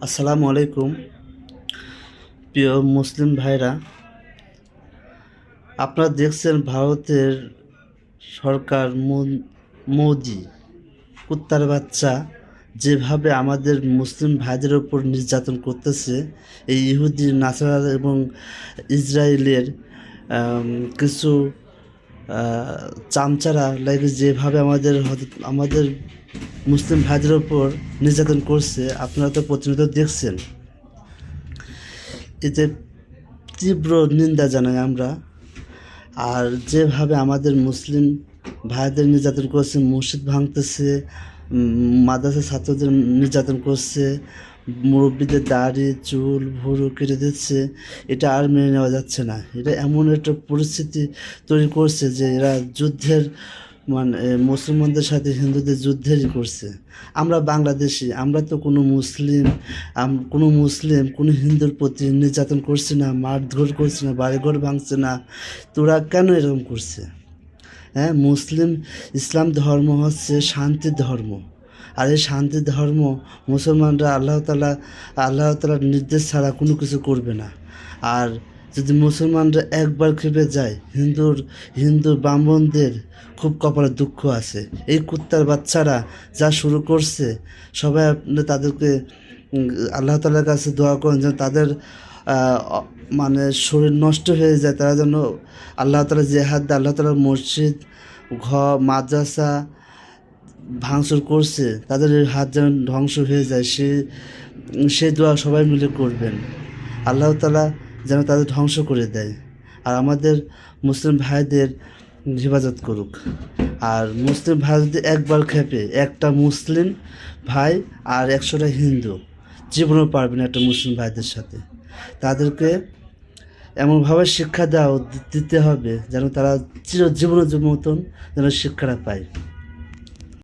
আসসালামু আলাইকুম। প্রিয় মুসলিম ভাইরা, আপনারা দেখছেন ভারতের সরকার মোদি কুত্তার বাচ্চা যেভাবে আমাদের মুসলিম ভাইদের ওপর নির্যাতন করতেছে। এই ইহুদি নাসারা এবং ইসরায়েলের কিছু চামচারা লাগে যেভাবে আমাদের মুসলিম ভাইদের ওপর নির্যাতন করছে, আপনারা তো প্রতিনিয়ত দেখছেন। এতে তীব্র নিন্দা জানাই আমরা। আর যেভাবে আমাদের মুসলিম ভাইদের নির্যাতন করছে, মসজিদ ভাঙতেছে, মাদ্রাসা ছাত্রদের নির্যাতন করছে, মুরব্বীদের দাড়ি চুল ভুরু কেটে দিচ্ছে, এটা আর মেনে নেওয়া যাচ্ছে না। এটা এমন একটা পরিস্থিতি তৈরি করছে যে এরা যুদ্ধের মানে মুসলমানদের সাথে হিন্দুদের যুদ্ধেরই করছে। আমরা বাংলাদেশি, আমরা তো কোনো মুসলিম কোনো হিন্দুর প্রতি নির্যাতন করছে না, মারধর করছে না, বাড়িঘর ভাঙছে না। তোরা কেন এরকম করছে? হ্যাঁ, ইসলাম ধর্ম হচ্ছে শান্তির ধর্ম। আর এই শান্তির ধর্ম মুসলমানরা আল্লাহ তালার নির্দেশ ছাড়া কোনো কিছু করবে না। আর যদি মুসলমানরা একবার খেপে যায়, হিন্দু ব্রাহ্মণদের খুব কপালে দুঃখ আছে। এই কুত্তার বাচ্চারা যা শুরু করছে, সবাই আপনি তাদেরকে আল্লাহ তালার কাছে দোয়া করেন যেন তাদের মানে শরীর নষ্ট হয়ে যায়, তারা যেন আল্লাহ তালা জেহাদ দেয়, আল্লাহ তালার মসজিদ ঘর মাদ্রাসা ভাঙচুর করছে, তাদের হাত যেন ধ্বংস হয়ে যায়। সে দোয়া সবাই মিলে করবেন, আল্লাহ তালা যেন তাদের ধ্বংস করে দেয় আর আমাদের মুসলিম ভাইদের হেফাজত করুক। আর মুসলিম ভাই যদি একবার খেপে, একটা মুসলিম ভাই আর 100টা হিন্দু জীবনেও পারবে না একটা মুসলিম ভাইদের সাথে। তাদেরকে এমনভাবে শিক্ষা দিতে হবে যেন তারা চিরজীবনের মতন যেন শিক্ষাটা পায়।